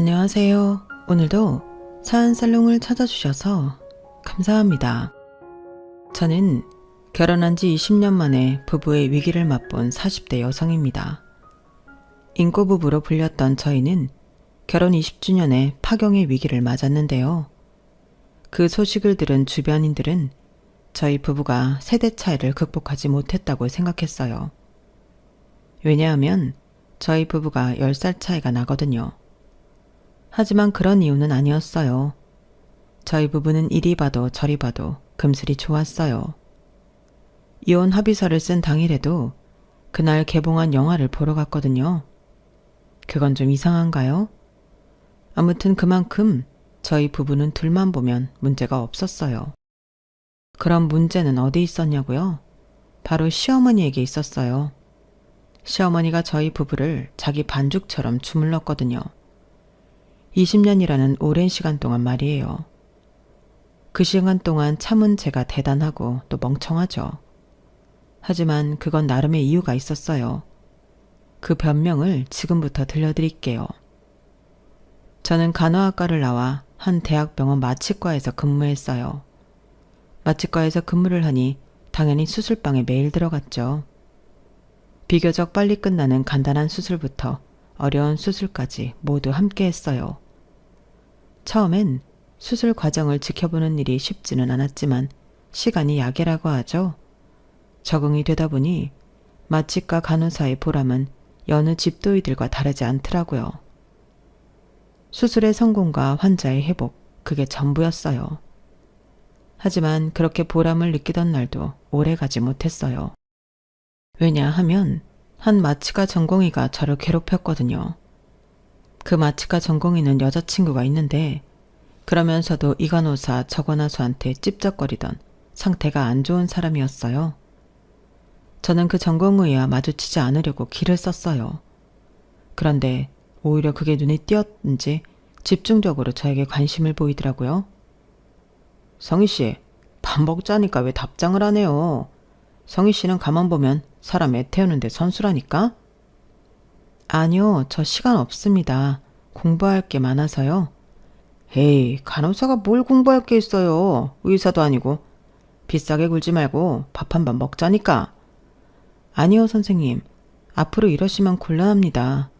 안녕하세요. 오늘도 사연살롱을 찾아주셔서 감사합니다. 저는 결혼한 지 20년 만에 부부의 위기를 맛본 40대 여성입니다. 인꼬부부로 불렸던 저희는 결혼 20주년에 파경의 위기를 맞았는데요. 그 소식을 들은 주변인들은 저희 부부가 세대 차이를 극복하지 못했다고 생각했어요. 왜냐하면 저희 부부가 10살 차이가 나거든요. 하지만 그런 이유는 아니었어요. 저희 부부는 이리 봐도 저리 봐도 금슬이 좋았어요. 이혼 합의서를 쓴 당일에도 그날 개봉한 영화를 보러 갔거든요. 그건 좀 이상한가요? 아무튼 그만큼 저희 부부는 둘만 보면 문제가 없었어요. 그럼 문제는 어디 있었냐고요? 바로 시어머니에게 있었어요. 시어머니가 저희 부부를 자기 반죽처럼 주물렀거든요. 20년이라는 오랜 시간 동안 말이에요. 그 시간 동안 참은 제가 대단하고 또 멍청하죠. 하지만 그건 나름의 이유가 있었어요. 그 변명을 지금부터 들려드릴게요. 저는 간호학과를 나와 한 대학병원 마취과에서 근무했어요. 마취과에서 근무를 하니 당연히 수술방에 매일 들어갔죠. 비교적 빨리 끝나는 간단한 수술부터 어려운 수술까지 모두 함께 했어요. 처음엔 수술 과정을 지켜보는 일이 쉽지는 않았지만 시간이 약이라고 하죠. 적응이 되다 보니 마취과 간호사의 보람은 여느 집도이들과 다르지 않더라고요. 수술의 성공과 환자의 회복, 그게 전부였어요. 하지만 그렇게 보람을 느끼던 날도 오래 가지 못했어요. 왜냐하면 한 마취과 전공의가 저를 괴롭혔거든요. 그 마취과 전공의는 여자친구가 있는데 그러면서도 이 간호사 저 간호사한테 찝쩍거리던 상태가 안 좋은 사람이었어요. 저는 그 전공의와 마주치지 않으려고 길을 썼어요. 그런데 오히려 그게 눈에 띄었는지 집중적으로 저에게 관심을 보이더라고요. 성희씨, 밥 먹자니까 왜 답장을 안 해요? 성희씨는 가만 보면 사람 애 태우는데 선수라니까? 아니요, 저 시간 없습니다. 공부할 게 많아서요. 에이, 간호사가 뭘 공부할 게 있어요. 의사도 아니고. 비싸게 굴지 말고 밥 한 번 먹자니까. 아니요, 선생님. 앞으로 이러시면 곤란합니다.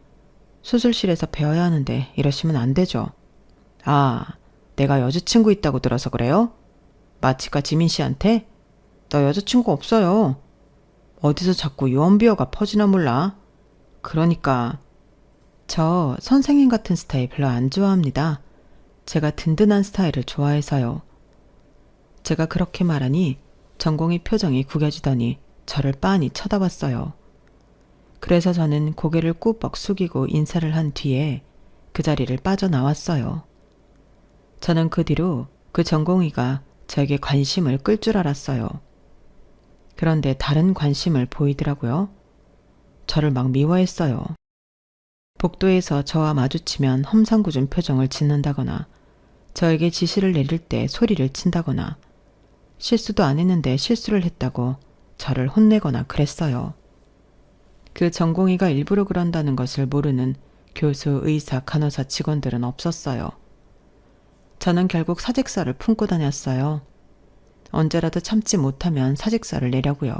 수술실에서 배워야 하는데 이러시면 안 되죠. 아, 내가 여자친구 있다고 들어서 그래요? 마취과 지민 씨한테? 나 여자친구 없어요. 어디서 자꾸 유언비어가 퍼지나 몰라. 그러니까 저 선생님 같은 스타일 별로 안 좋아합니다. 제가 든든한 스타일을 좋아해서요. 제가 그렇게 말하니 전공의 표정이 구겨지더니 저를 빤히 쳐다봤어요. 그래서 저는 고개를 꾸벅 숙이고 인사를 한 뒤에 그 자리를 빠져나왔어요. 저는 그 뒤로 그 전공의가 저에게 관심을 끌 줄 알았어요. 그런데 다른 관심을 보이더라고요. 저를 막 미워했어요. 복도에서 저와 마주치면 험상궂은 표정을 짓는다거나 저에게 지시를 내릴 때 소리를 친다거나 실수도 안 했는데 실수를 했다고 저를 혼내거나 그랬어요. 그 전공의가 일부러 그런다는 것을 모르는 교수, 의사, 간호사 직원들은 없었어요. 저는 결국 사직서를 품고 다녔어요. 언제라도 참지 못하면 사직서를 내려고요.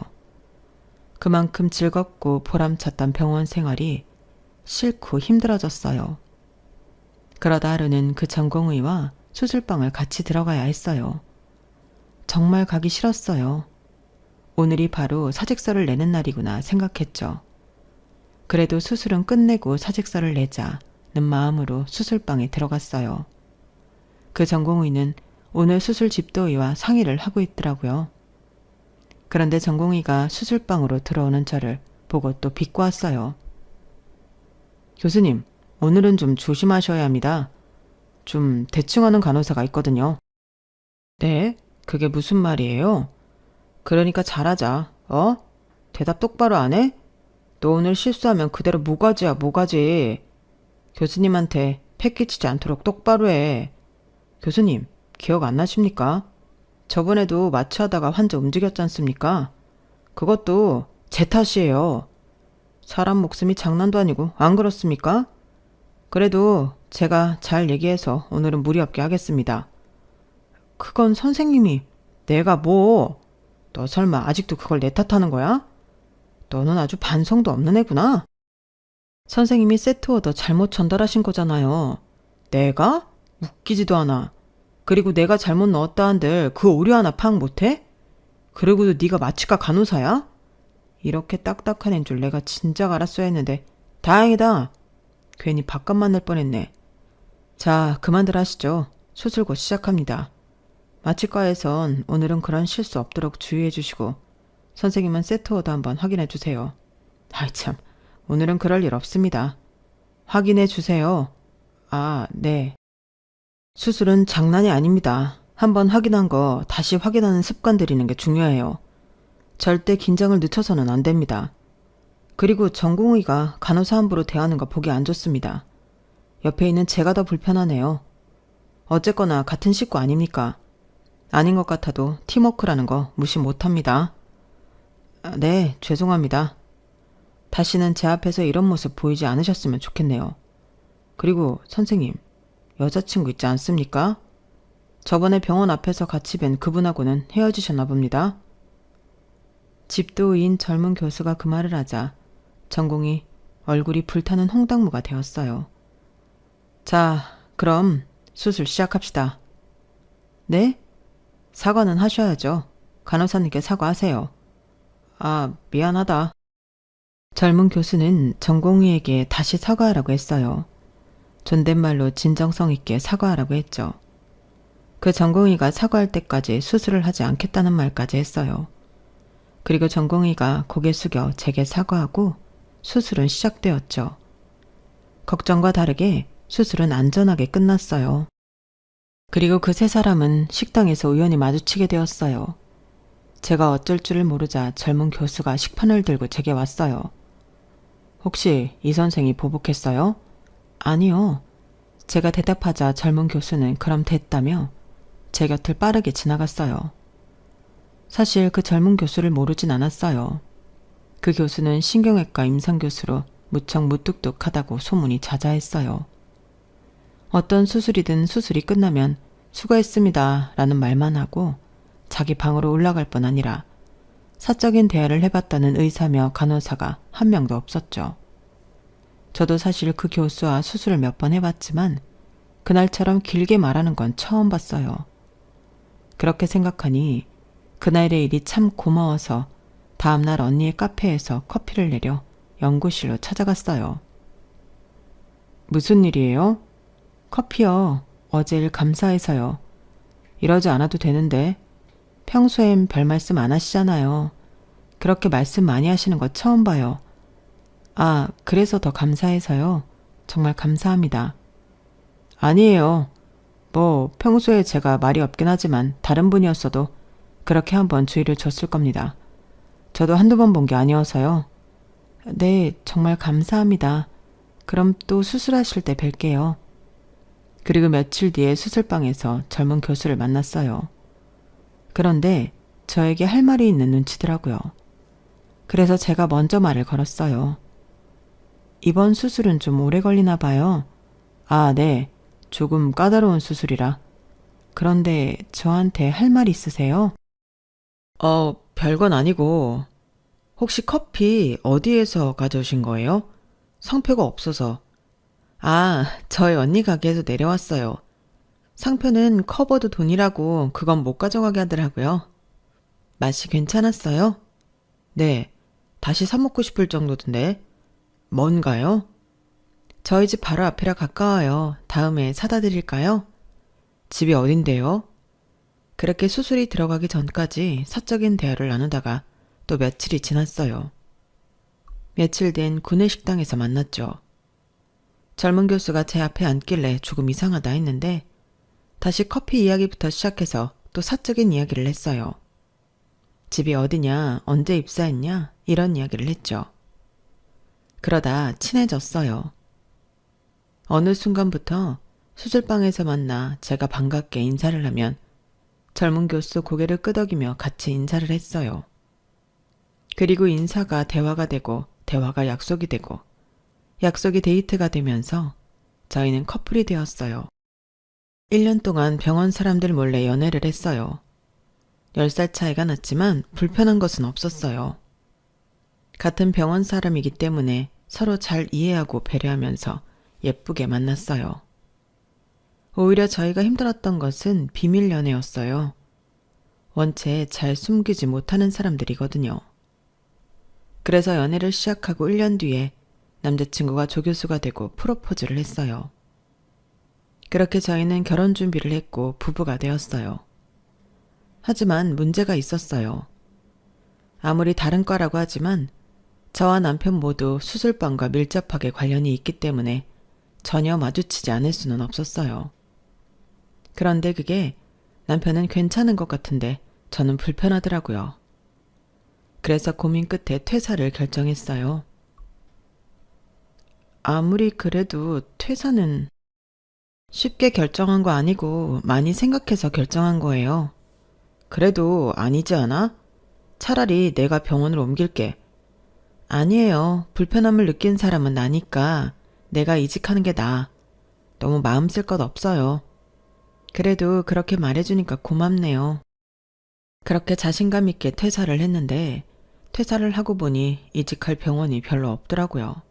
그만큼 즐겁고 보람찼던 병원 생활이 싫고 힘들어졌어요. 그러다 하루는 그 전공의와 수술방을 같이 들어가야 했어요. 정말 가기 싫었어요. 오늘이 바로 사직서를 내는 날이구나 생각했죠. 그래도 수술은 끝내고 사직서를 내자는 마음으로 수술방에 들어갔어요. 그 전공의는 오늘 수술 집도의와 상의를 하고 있더라고요. 그런데 전공의가 수술방으로 들어오는 저를 보고 또 비꼬았어요. 교수님, 오늘은 좀 조심하셔야 합니다. 좀 대충하는 간호사가 있거든요. 네? 그게 무슨 말이에요? 그러니까 잘하자. 대답 똑바로 안 해? 너 오늘 실수하면 그대로 모가지야, 모가지. 교수님한테 패기치지 않도록 똑바로 해. 교수님, 기억 안 나십니까? 저번에도 마취하다가 환자 움직였지 않습니까? 그것도 제 탓이에요. 사람 목숨이 장난도 아니고 안 그렇습니까? 그래도 제가 잘 얘기해서 오늘은 무리 없게 하겠습니다. 그건 선생님이. 내가 뭐? 너 설마 아직도 그걸 내 탓하는 거야? 너는 아주 반성도 없는 애구나. 선생님이 세트 오더 잘못 전달하신 거잖아요. 내가? 웃기지도 않아. 그리고 내가 잘못 넣었다 한들 그 오류 하나 파악 못해? 그리고도 네가 마취과 간호사야? 이렇게 딱딱한 애인 줄 내가 진작 알았어야 했는데 다행이다. 괜히 밥값만 낼 뻔했네. 자, 그만들 하시죠. 수술 곧 시작합니다. 마취과에선 오늘은 그런 실수 없도록 주의해 주시고 선생님은 세트 오더 한번 확인해 주세요. 아이 참, 오늘은 그럴 일 없습니다. 확인해 주세요. 아, 네. 수술은 장난이 아닙니다. 한번 확인한 거 다시 확인하는 습관 들이는 게 중요해요. 절대 긴장을 늦춰서는 안 됩니다. 그리고 전공의가 간호사 함부로 대하는 거 보기 안 좋습니다. 옆에 있는 제가 더 불편하네요. 어쨌거나 같은 식구 아닙니까? 아닌 것 같아도 팀워크라는 거 무시 못합니다. 네, 죄송합니다. 다시는 제 앞에서 이런 모습 보이지 않으셨으면 좋겠네요. 그리고 선생님, 여자친구 있지 않습니까? 저번에 병원 앞에서 같이 뵌 그분하고는 헤어지셨나 봅니다. 집도인 젊은 교수가 그 말을 하자 전공이 얼굴이 불타는 홍당무가 되었어요. 자, 그럼 수술 시작합시다. 네? 사과는 하셔야죠. 간호사님께 사과하세요. 아, 미안하다. 젊은 교수는 전공의에게 다시 사과하라고 했어요. 존댓말로 진정성 있게 사과하라고 했죠. 그 전공의가 사과할 때까지 수술을 하지 않겠다는 말까지 했어요. 그리고 전공의가 고개 숙여 제게 사과하고 수술은 시작되었죠. 걱정과 다르게 수술은 안전하게 끝났어요. 그리고 그 세 사람은 식당에서 우연히 마주치게 되었어요. 제가 어쩔 줄을 모르자 젊은 교수가 식판을 들고 제게 왔어요. 혹시 이 선생이 보복했어요? 아니요. 제가 대답하자 젊은 교수는 그럼 됐다며 제 곁을 빠르게 지나갔어요. 사실 그 젊은 교수를 모르진 않았어요. 그 교수는 신경외과 임상교수로 무척 무뚝뚝하다고 소문이 자자했어요. 어떤 수술이든 수술이 끝나면 수고했습니다 라는 말만 하고 자기 방으로 올라갈 뿐 아니라 사적인 대화를 해봤다는 의사며 간호사가 한 명도 없었죠. 저도 사실 그 교수와 수술을 몇 번 해봤지만 그날처럼 길게 말하는 건 처음 봤어요. 그렇게 생각하니 그날의 일이 참 고마워서 다음날 언니의 카페에서 커피를 내려 연구실로 찾아갔어요. 무슨 일이에요? 커피요. 어제 일 감사해서요. 이러지 않아도 되는데 평소엔 별 말씀 안 하시잖아요. 그렇게 말씀 많이 하시는 거 처음 봐요. 아, 그래서 더 감사해서요. 정말 감사합니다. 아니에요. 뭐 평소에 제가 말이 없긴 하지만 다른 분이었어도 그렇게 한번 주의를 줬을 겁니다. 저도 한두 번 본 게 아니어서요. 네, 정말 감사합니다. 그럼 또 수술하실 때 뵐게요. 그리고 며칠 뒤에 수술방에서 젊은 교수를 만났어요. 그런데 저에게 할 말이 있는 눈치더라고요. 그래서 제가 먼저 말을 걸었어요. 이번 수술은 좀 오래 걸리나 봐요. 아, 네. 조금 까다로운 수술이라. 그런데 저한테 할 말 있으세요? 별건 아니고 혹시 커피 어디에서 가져오신 거예요? 상표가 없어서. 아, 저희 언니 가게에서 내려왔어요. 상표는 커버도 돈이라고 그건 못 가져가게 하더라고요. 맛이 괜찮았어요? 네, 다시 사 먹고 싶을 정도던데. 뭔가요? 저희 집 바로 앞이라 가까워요. 다음에 사다 드릴까요? 집이 어딘데요? 그렇게 수술이 들어가기 전까지 사적인 대화를 나누다가 또 며칠이 지났어요. 며칠 된 구내식당에서 만났죠. 젊은 교수가 제 앞에 앉길래 조금 이상하다 했는데 다시 커피 이야기부터 시작해서 또 사적인 이야기를 했어요. 집이 어디냐, 언제 입사했냐 이런 이야기를 했죠. 그러다 친해졌어요. 어느 순간부터 수술방에서 만나 제가 반갑게 인사를 하면 젊은 교수 고개를 끄덕이며 같이 인사를 했어요. 그리고 인사가 대화가 되고 대화가 약속이 되고 약속이 데이트가 되면서 저희는 커플이 되었어요. 1년 동안 병원 사람들 몰래 연애를 했어요. 10살 차이가 났지만 불편한 것은 없었어요. 같은 병원 사람이기 때문에 서로 잘 이해하고 배려하면서 예쁘게 만났어요. 오히려 저희가 힘들었던 것은 비밀 연애였어요. 원체 잘 숨기지 못하는 사람들이거든요. 그래서 연애를 시작하고 1년 뒤에 남자친구가 조교수가 되고 프로포즈를 했어요. 그렇게 저희는 결혼 준비를 했고 부부가 되었어요. 하지만 문제가 있었어요. 아무리 다른 과라고 하지만 저와 남편 모두 수술방과 밀접하게 관련이 있기 때문에 전혀 마주치지 않을 수는 없었어요. 그런데 그게 남편은 괜찮은 것 같은데 저는 불편하더라고요. 그래서 고민 끝에 퇴사를 결정했어요. 아무리 그래도 퇴사는 쉽게 결정한 거 아니고 많이 생각해서 결정한 거예요. 그래도 아니지 않아? 차라리 내가 병원을 옮길게. 아니에요. 불편함을 느낀 사람은 나니까 내가 이직하는 게 나아. 너무 마음 쓸 것 없어요. 그래도 그렇게 말해주니까 고맙네요. 그렇게 자신감 있게 퇴사를 했는데 퇴사를 하고 보니 이직할 병원이 별로 없더라고요.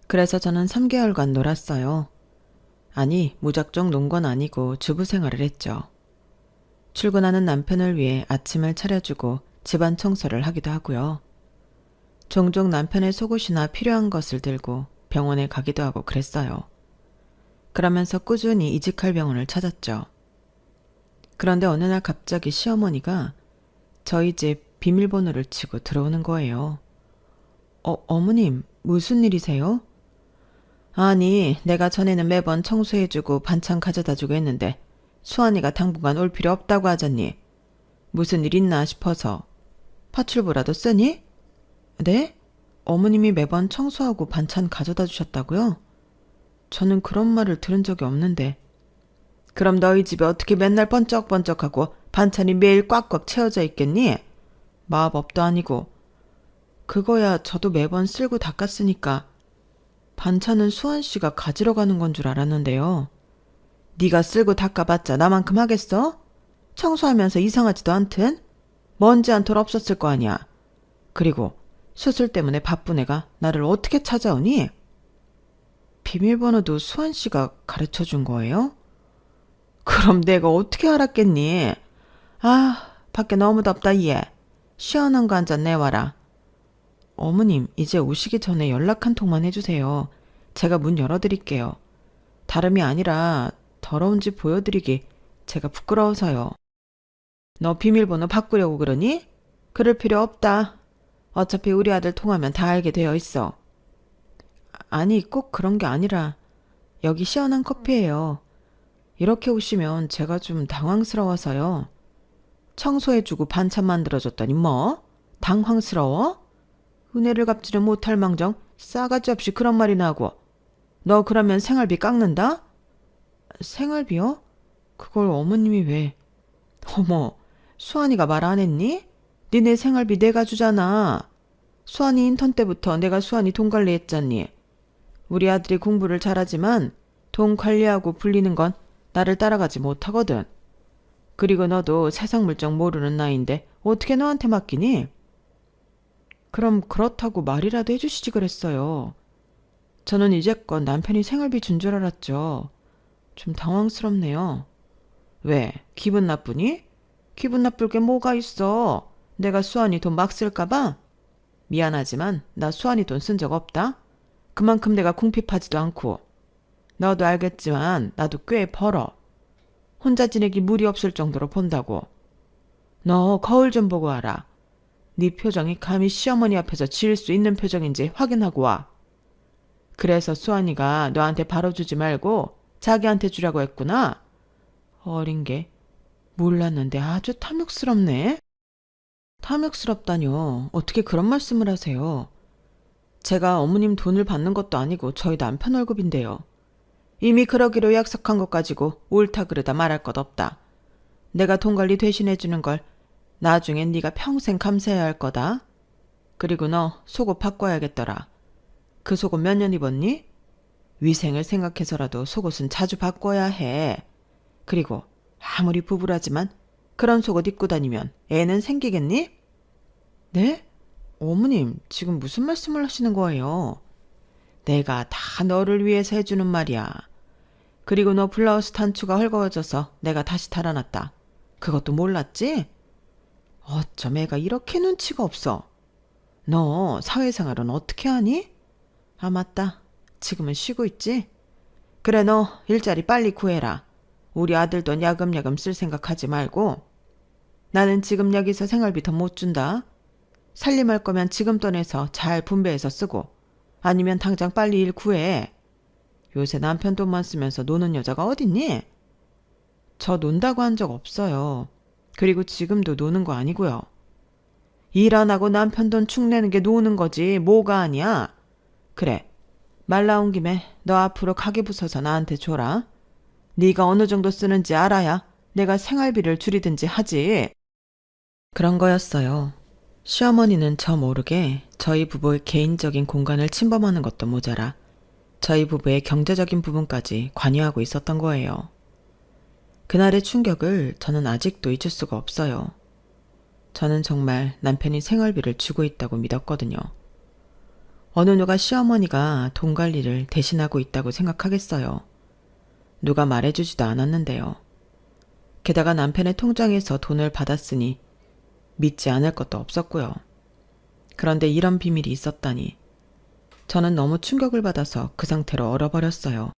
그래서 저는 3개월간 놀았어요. 아니, 무작정 논 건 아니고 주부 생활을 했죠. 출근하는 남편을 위해 아침을 차려주고 집안 청소를 하기도 하고요. 종종 남편의 속옷이나 필요한 것을 들고 병원에 가기도 하고 그랬어요. 그러면서 꾸준히 이직할 병원을 찾았죠. 그런데 어느 날 갑자기 시어머니가 저희 집 비밀번호를 치고 들어오는 거예요. 어머님, 무슨 일이세요? 아니, 내가 전에는 매번 청소해주고 반찬 가져다주고 했는데 수환이가 당분간 올 필요 없다고 하잖니. 무슨 일 있나 싶어서. 파출부라도 쓰니? 네? 어머님이 매번 청소하고 반찬 가져다 주셨다고요? 저는 그런 말을 들은 적이 없는데. 그럼 너희 집에 어떻게 맨날 번쩍번쩍하고 반찬이 매일 꽉꽉 채워져 있겠니? 마법도 아니고. 그거야 저도 매번 쓸고 닦았으니까. 반찬은 수환 씨가 가지러 가는 건 줄 알았는데요. 네가 쓸고 닦아봤자 나만큼 하겠어? 청소하면서 이상하지도 않든? 먼지 한 톨 없었을 거 아니야. 그리고 수술 때문에 바쁜 애가 나를 어떻게 찾아오니? 비밀번호도 수환 씨가 가르쳐 준 거예요? 그럼 내가 어떻게 알았겠니? 아, 밖에 너무 덥다 얘. 시원한 거 한 잔 내와라. 어머님, 이제 오시기 전에 연락 한 통만 해주세요. 제가 문 열어드릴게요. 다름이 아니라 더러운 집 보여드리기 제가 부끄러워서요. 너 비밀번호 바꾸려고 그러니? 그럴 필요 없다. 어차피 우리 아들 통하면 다 알게 되어 있어. 아니, 꼭 그런 게 아니라 여기 시원한 커피예요. 이렇게 오시면 제가 좀 당황스러워서요. 청소해주고 반찬 만들어줬더니 뭐? 당황스러워? 은혜를 갚지는 못할 망정 싸가지 없이 그런 말이나 하고. 너 그러면 생활비 깎는다? 생활비요? 그걸 어머님이 왜? 어머, 수환이가 말 안 했니? 니네 생활비 내가 주잖아. 수환이 인턴 때부터 내가 수환이 돈 관리했잖니. 우리 아들이 공부를 잘하지만 돈 관리하고 불리는 건 나를 따라가지 못하거든. 그리고 너도 세상 물정 모르는 나이인데 어떻게 너한테 맡기니? 그럼 그렇다고 말이라도 해주시지 그랬어요. 저는 이제껏 남편이 생활비 준 줄 알았죠. 좀 당황스럽네요. 왜? 기분 나쁘니? 기분 나쁠 게 뭐가 있어? 내가 수환이 돈 막 쓸까봐? 미안하지만 나 수환이 돈 쓴 적 없다. 그만큼 내가 궁핍하지도 않고. 너도 알겠지만 나도 꽤 벌어. 혼자 지내기 무리 없을 정도로 본다고. 너 거울 좀 보고 와라. 네 표정이 감히 시어머니 앞에서 지을 수 있는 표정인지 확인하고 와. 그래서 수환이가 너한테 바로 주지 말고 자기한테 주라고 했구나. 어린 게 몰랐는데 아주 탐욕스럽네. 탐욕스럽다뇨. 어떻게 그런 말씀을 하세요. 제가 어머님 돈을 받는 것도 아니고 저희 남편 월급인데요. 이미 그러기로 약속한 것 가지고 옳다 그르다 말할 것 없다. 내가 돈 관리 대신해주는 걸 나중엔 네가 평생 감사해야 할 거다. 그리고 너 속옷 바꿔야겠더라. 그 속옷 몇 년 입었니? 위생을 생각해서라도 속옷은 자주 바꿔야 해. 그리고 아무리 부부라지만 그런 속옷 입고 다니면 애는 생기겠니? 네? 어머님, 지금 무슨 말씀을 하시는 거예요? 내가 다 너를 위해서 해주는 말이야. 그리고 너 블라우스 단추가 헐거워져서 내가 다시 달아놨다. 그것도 몰랐지? 어쩜 애가 이렇게 눈치가 없어. 너 사회생활은 어떻게 하니? 아, 맞다. 지금은 쉬고 있지? 그래, 너 일자리 빨리 구해라. 우리 아들 돈 야금야금 쓸 생각하지 말고. 나는 지금 여기서 생활비 더 못 준다. 살림할 거면 지금 돈 내서 잘 분배해서 쓰고, 아니면 당장 빨리 일 구해. 요새 남편 돈만 쓰면서 노는 여자가 어딨니? 저 논다고 한 적 없어요. 그리고 지금도 노는 거 아니고요. 일 안 하고 남편 돈 축 내는 게 노는 거지 뭐가 아니야. 그래, 말 나온 김에 너 앞으로 가계부서서 나한테 줘라. 네가 어느 정도 쓰는지 알아야 내가 생활비를 줄이든지 하지. 그런 거였어요. 시어머니는 저 모르게 저희 부부의 개인적인 공간을 침범하는 것도 모자라 저희 부부의 경제적인 부분까지 관여하고 있었던 거예요. 그날의 충격을 저는 아직도 잊을 수가 없어요. 저는 정말 남편이 생활비를 주고 있다고 믿었거든요. 어느 누가 시어머니가 돈 관리를 대신하고 있다고 생각하겠어요. 누가 말해주지도 않았는데요. 게다가 남편의 통장에서 돈을 받았으니 믿지 않을 것도 없었고요. 그런데 이런 비밀이 있었다니. 저는 너무 충격을 받아서 그 상태로 얼어버렸어요.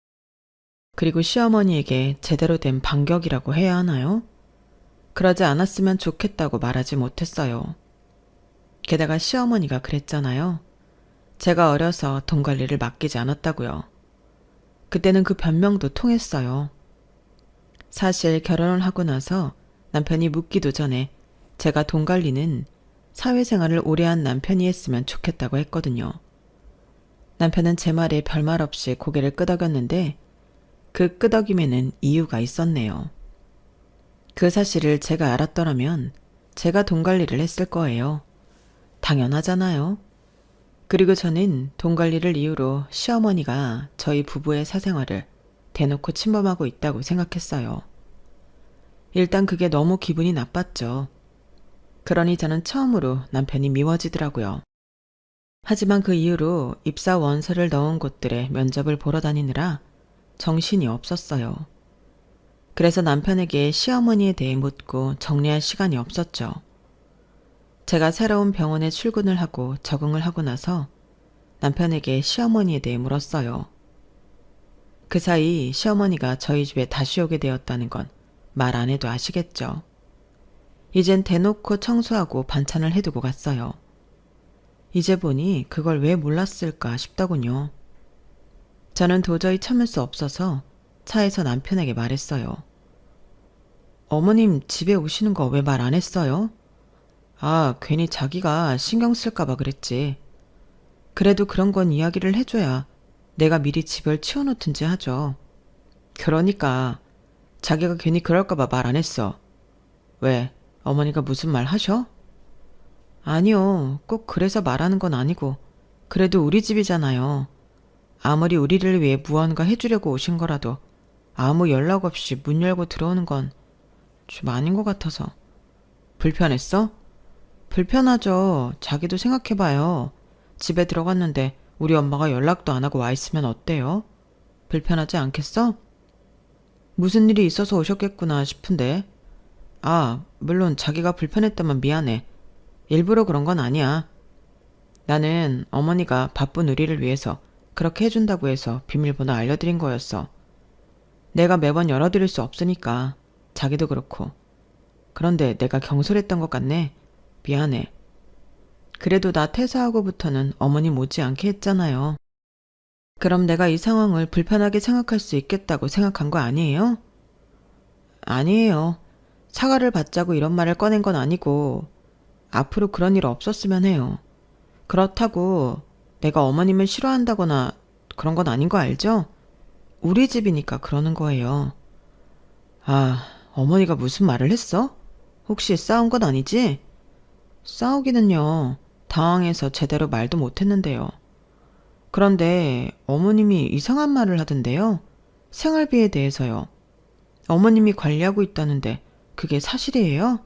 그리고 시어머니에게 제대로 된 반격이라고 해야 하나요? 그러지 않았으면 좋겠다고 말하지 못했어요. 게다가 시어머니가 그랬잖아요. 제가 어려서 돈 관리를 맡기지 않았다고요. 그때는 그 변명도 통했어요. 사실 결혼을 하고 나서 남편이 묻기도 전에 제가 돈 관리는 사회생활을 오래 한 남편이 했으면 좋겠다고 했거든요. 남편은 제 말에 별말 없이 고개를 끄덕였는데 그 끄덕임에는 이유가 있었네요. 그 사실을 제가 알았더라면 제가 돈 관리를 했을 거예요. 당연하잖아요. 그리고 저는 돈 관리를 이유로 시어머니가 저희 부부의 사생활을 대놓고 침범하고 있다고 생각했어요. 일단 그게 너무 기분이 나빴죠. 그러니 저는 처음으로 남편이 미워지더라고요. 하지만 그 이후로 입사 원서를 넣은 곳들의 면접을 보러 다니느라 정신이 없었어요. 그래서 남편에게 시어머니에 대해 묻고 정리할 시간이 없었죠. 제가 새로운 병원에 출근을 하고 적응을 하고 나서 남편에게 시어머니에 대해 물었어요. 그 사이 시어머니가 저희 집에 다시 오게 되었다는 건 말 안 해도 아시겠죠. 이젠 대놓고 청소하고 반찬을 해두고 갔어요. 이제 보니 그걸 왜 몰랐을까 싶더군요. 저는 도저히 참을 수 없어서 차에서 남편에게 말했어요. 어머님 집에 오시는 거 왜 말 안 했어요? 아, 괜히 자기가 신경 쓸까봐 그랬지. 그래도 그런 건 이야기를 해줘야 내가 미리 집을 치워놓든지 하죠. 그러니까 자기가 괜히 그럴까봐 말 안 했어. 왜? 어머니가 무슨 말 하셔? 아니요. 꼭 그래서 말하는 건 아니고 그래도 우리 집이잖아요. 아무리 우리를 위해 무언가 해주려고 오신 거라도 아무 연락 없이 문 열고 들어오는 건 좀 아닌 것 같아서. 불편했어? 불편하죠. 자기도 생각해봐요. 집에 들어갔는데 우리 엄마가 연락도 안 하고 와 있으면 어때요? 불편하지 않겠어? 무슨 일이 있어서 오셨겠구나 싶은데. 아, 물론 자기가 불편했다면 미안해. 일부러 그런 건 아니야. 나는 어머니가 바쁜 우리를 위해서 그렇게 해준다고 해서 비밀번호 알려드린 거였어. 내가 매번 열어드릴 수 없으니까. 자기도 그렇고. 그런데 내가 경솔했던 것 같네. 미안해. 그래도 나 퇴사하고부터는 어머니 못지않게 했잖아요. 그럼 내가 이 상황을 불편하게 생각할 수 있겠다고 생각한 거 아니에요? 아니에요. 사과를 받자고 이런 말을 꺼낸 건 아니고 앞으로 그런 일 없었으면 해요. 그렇다고 내가 어머님을 싫어한다거나 그런 건 아닌 거 알죠? 우리 집이니까 그러는 거예요. 아, 어머니가 무슨 말을 했어? 혹시 싸운 건 아니지? 싸우기는요. 당황해서 제대로 말도 못했는데요. 그런데 어머님이 이상한 말을 하던데요. 생활비에 대해서요. 어머님이 관리하고 있다는데 그게 사실이에요?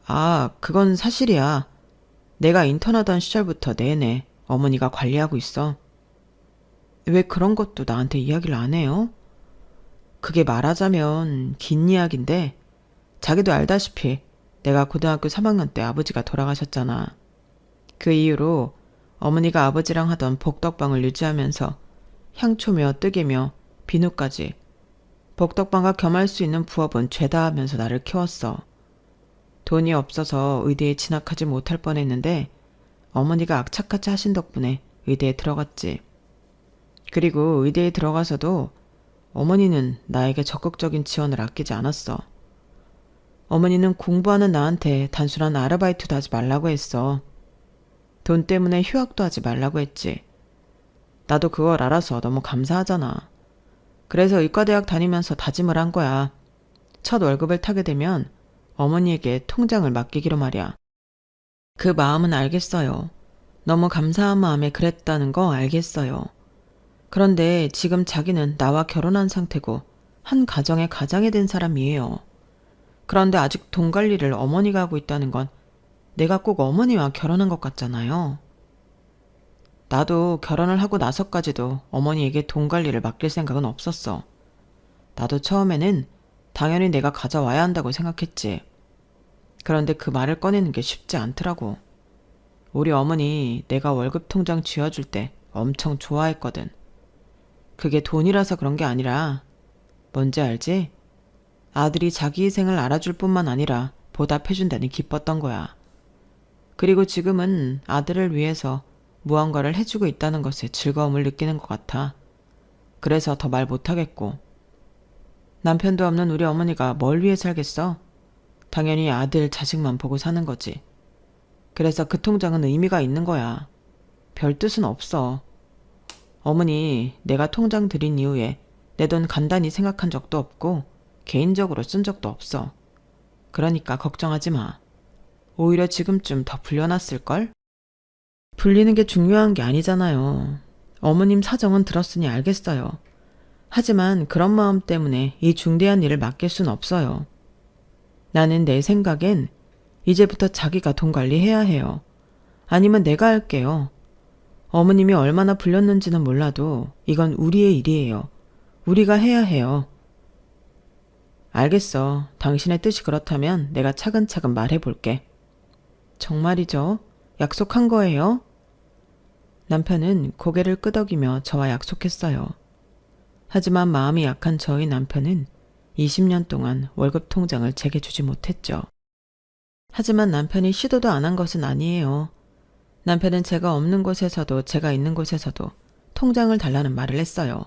아, 그건 사실이야. 내가 인턴하던 시절부터 내내 어머니가 관리하고 있어. 왜 그런 것도 나한테 이야기를 안 해요? 그게 말하자면 긴 이야기인데 자기도 알다시피 내가 고등학교 3학년 때 아버지가 돌아가셨잖아. 그 이후로 어머니가 아버지랑 하던 복덕방을 유지하면서 향초며 뜨개며 비누까지 복덕방과 겸할 수 있는 부업은 죄다 하면서 나를 키웠어. 돈이 없어서 의대에 진학하지 못할 뻔했는데 어머니가 악착같이 하신 덕분에 의대에 들어갔지. 그리고 의대에 들어가서도 어머니는 나에게 적극적인 지원을 아끼지 않았어. 어머니는 공부하는 나한테 단순한 아르바이트도 하지 말라고 했어. 돈 때문에 휴학도 하지 말라고 했지. 나도 그걸 알아서 너무 감사하잖아. 그래서 의과대학 다니면서 다짐을 한 거야. 첫 월급을 타게 되면 어머니에게 통장을 맡기기로 말이야. 그 마음은 알겠어요. 너무 감사한 마음에 그랬다는 거 알겠어요. 그런데 지금 자기는 나와 결혼한 상태고 한 가정의 가장이 된 사람이에요. 그런데 아직 돈 관리를 어머니가 하고 있다는 건 내가 꼭 어머니와 결혼한 것 같잖아요. 나도 결혼을 하고 나서까지도 어머니에게 돈 관리를 맡길 생각은 없었어. 나도 처음에는 당연히 내가 가져와야 한다고 생각했지. 그런데 그 말을 꺼내는 게 쉽지 않더라고. 우리 어머니 내가 월급 통장 쥐어줄 때 엄청 좋아했거든. 그게 돈이라서 그런 게 아니라 뭔지 알지? 아들이 자기 희생을 알아줄 뿐만 아니라 보답해준다니 기뻤던 거야. 그리고 지금은 아들을 위해서 무언가를 해주고 있다는 것에 즐거움을 느끼는 것 같아. 그래서 더 말 못하겠고. 남편도 없는 우리 어머니가 뭘 위해 살겠어? 당연히 아들, 자식만 보고 사는 거지. 그래서 그 통장은 의미가 있는 거야. 별 뜻은 없어. 어머니, 내가 통장 드린 이후에 내 돈 간단히 생각한 적도 없고 개인적으로 쓴 적도 없어. 그러니까 걱정하지 마. 오히려 지금쯤 더 불려놨을걸? 불리는 게 중요한 게 아니잖아요. 어머님 사정은 들었으니 알겠어요. 하지만 그런 마음 때문에 이 중대한 일을 맡길 순 없어요. 나는 내 생각엔 이제부터 자기가 돈 관리해야 해요. 아니면 내가 할게요. 어머님이 얼마나 불렸는지는 몰라도 이건 우리의 일이에요. 우리가 해야 해요. 알겠어. 당신의 뜻이 그렇다면 내가 차근차근 말해볼게. 정말이죠? 약속한 거예요? 남편은 고개를 끄덕이며 저와 약속했어요. 하지만 마음이 약한 저희 남편은 20년 동안 월급 통장을 제게 주지 못했죠. 하지만 남편이 시도도 안 한 것은 아니에요. 남편은 제가 없는 곳에서도 제가 있는 곳에서도 통장을 달라는 말을 했어요.